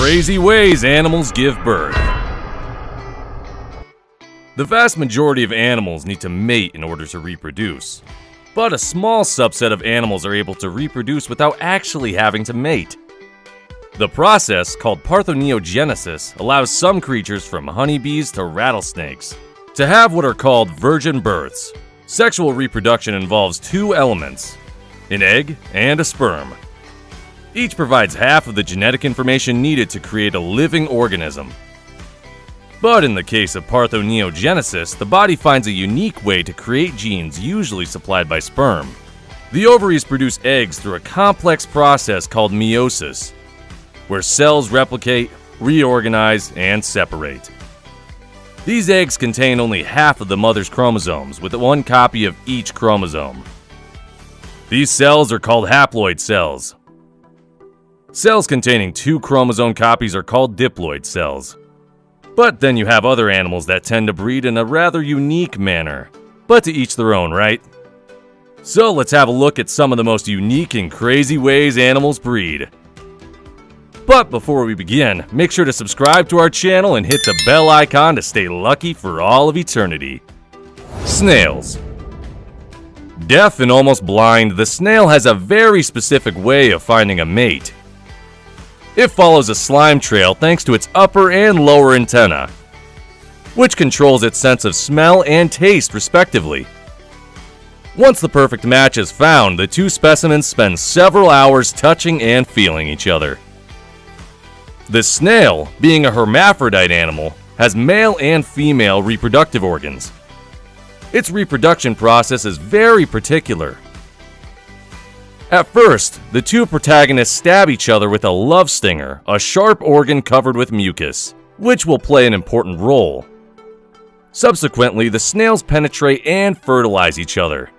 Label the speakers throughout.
Speaker 1: Crazy ways animals give birth. The vast majority of animals need to mate in order to reproduce, but a small subset of animals are able to reproduce without actually having to mate. The process, called parthenogenesis, allows some creatures from honeybees to rattlesnakes to have what are called virgin births. Sexual reproduction involves two elements, an egg and a sperm. Each provides half of the genetic information needed to create a living organism. But in the case of parthenogenesis, the body finds a unique way to create genes usually supplied by sperm. The ovaries produce eggs through a complex process called meiosis, where cells replicate, reorganize, and separate. These eggs contain only half of the mother's chromosomes, with one copy of each chromosome. These cells are called haploid cells. Cells containing two chromosome copies are called diploid cells. But then you have other animals that tend to breed in a rather unique manner. But to each their own, right? So let's have a look at some of the most unique and crazy ways animals breed. But before we begin, make sure to subscribe to our channel and hit the bell icon to stay lucky for all of eternity. Snails. Deaf and almost blind, the snail has a very specific way of finding a mate. It follows a slime trail thanks to its upper and lower antenna, which controls its sense of smell and taste respectively. Once the perfect match is found, the two specimens spend several hours touching and feeling each other. The snail, being a hermaphrodite animal, has male and female reproductive organs. Its reproduction process is very particular. At first, the two protagonists stab each other with a love stinger, a sharp organ covered with mucus, which will play an important role. Subsequently, the snails penetrate and fertilize each other.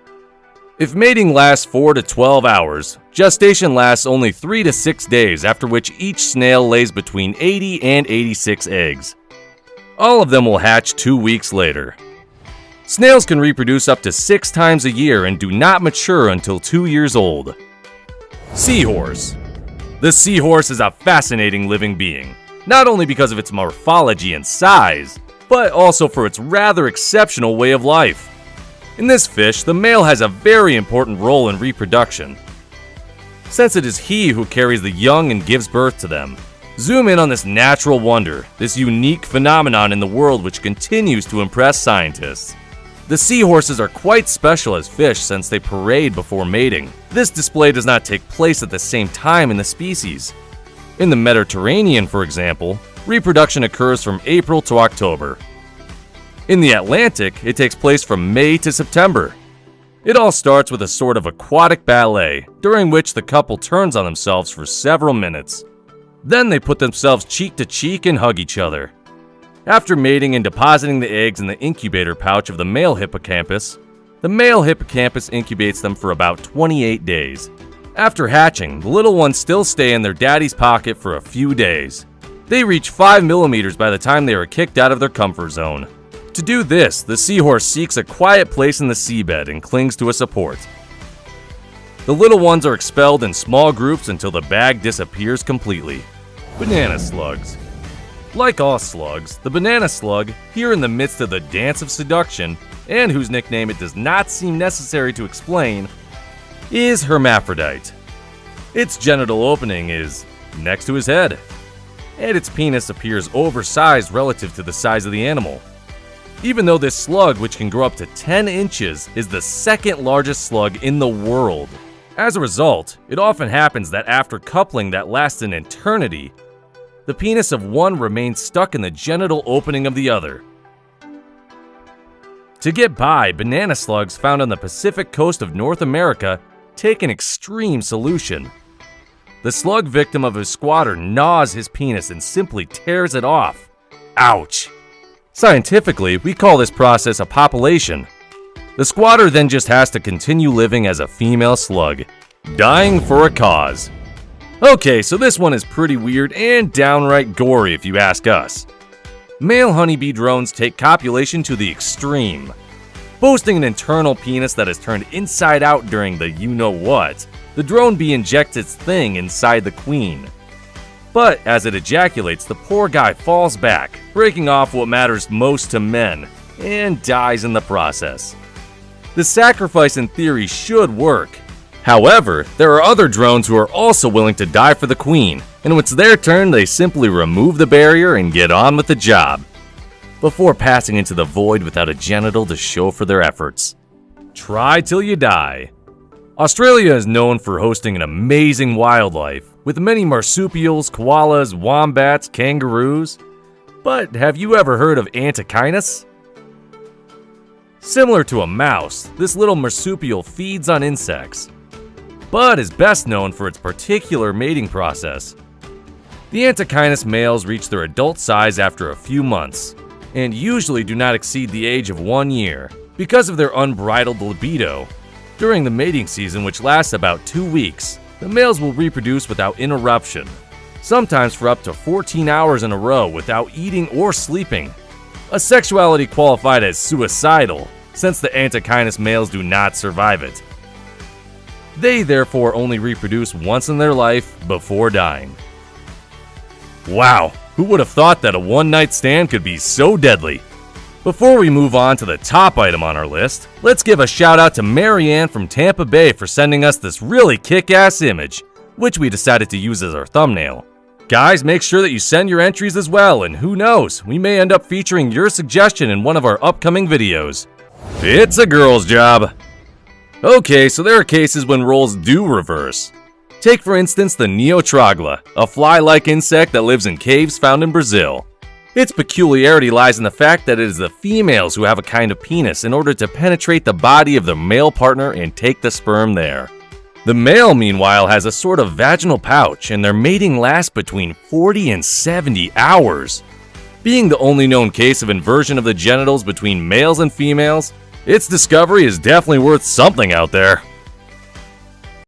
Speaker 1: If mating lasts 4 to 12 hours, gestation lasts only 3 to 6 days, after which each snail lays between 80 and 86 eggs. All of them will hatch 2 weeks later. Snails can reproduce up to 6 times a year and do not mature until 2 years old. Seahorse. The seahorse is a fascinating living being, not only because of its morphology and size, but also for its rather exceptional way of life. In this fish, the male has a very important role in reproduction, since it is he who carries the young and gives birth to them. Zoom in on this natural wonder, this unique phenomenon in the world which continues to impress scientists. The seahorses are quite special as fish since they parade before mating. This display does not take place at the same time in the species. In the Mediterranean, for example, reproduction occurs from April to October. In the Atlantic, it takes place from May to September. It all starts with a sort of aquatic ballet, during which the couple turns on themselves for several minutes. Then they put themselves cheek to cheek and hug each other. After mating and depositing the eggs in the incubator pouch of the male hippocampus incubates them for about 28 days. After hatching, the little ones still stay in their daddy's pocket for a few days. They reach 5 millimeters by the time they are kicked out of their comfort zone. To do this, the seahorse seeks a quiet place in the seabed and clings to a support. The little ones are expelled in small groups until the bag disappears completely. Banana slugs. Like all slugs, the banana slug, here in the midst of the dance of seduction, and whose nickname it does not seem necessary to explain, is hermaphrodite. Its genital opening is next to his head, and its penis appears oversized relative to the size of the animal. Even though this slug, which can grow up to 10 inches, is the second largest slug in the world. As a result, it often happens that after coupling that lasts an eternity, the penis of one remains stuck in the genital opening of the other. To get by, banana slugs found on the Pacific coast of North America take an extreme solution. The slug victim of his squatter gnaws his penis and simply tears it off. Ouch! Scientifically, we call this process a population. The squatter then just has to continue living as a female slug, dying for a cause. Okay, so this one is pretty weird and downright gory if you ask us. Male honeybee drones take copulation to the extreme. Boasting an internal penis that is turned inside out during the you-know-what, the drone bee injects its thing inside the queen. But as it ejaculates, the poor guy falls back, breaking off what matters most to men, and dies in the process. The sacrifice in theory should work. However, there are other drones who are also willing to die for the queen, and when it's their turn, they simply remove the barrier and get on with the job, before passing into the void without a genital to show for their efforts. Try till you die. Australia is known for hosting an amazing wildlife, with many marsupials, koalas, wombats, kangaroos. But have you ever heard of Antechinus? Similar to a mouse, this little marsupial feeds on insects, but is best known for its particular mating process. The Antechinus males reach their adult size after a few months, and usually do not exceed the age of 1 year because of their unbridled libido. During the mating season, which lasts about 2 weeks, the males will reproduce without interruption, sometimes for up to 14 hours in a row without eating or sleeping, a sexuality qualified as suicidal, since the Antechinus males do not survive it. They therefore only reproduce once in their life before dying. Wow, who would have thought that a one-night stand could be so deadly? Before we move on to the top item on our list, let's give a shout out to Marianne from Tampa Bay for sending us this really kick-ass image, which we decided to use as our thumbnail. Guys, make sure that you send your entries as well, and who knows, we may end up featuring your suggestion in one of our upcoming videos. It's a girl's job. Okay, so there are cases when roles do reverse. Take for instance the Neotrogla, a fly-like insect that lives in caves found in Brazil. Its peculiarity lies in the fact that it is the females who have a kind of penis in order to penetrate the body of their male partner and take the sperm there. The male, meanwhile, has a sort of vaginal pouch, and their mating lasts between 40 and 70 hours. Being the only known case of inversion of the genitals between males and females, its discovery is definitely worth something out there.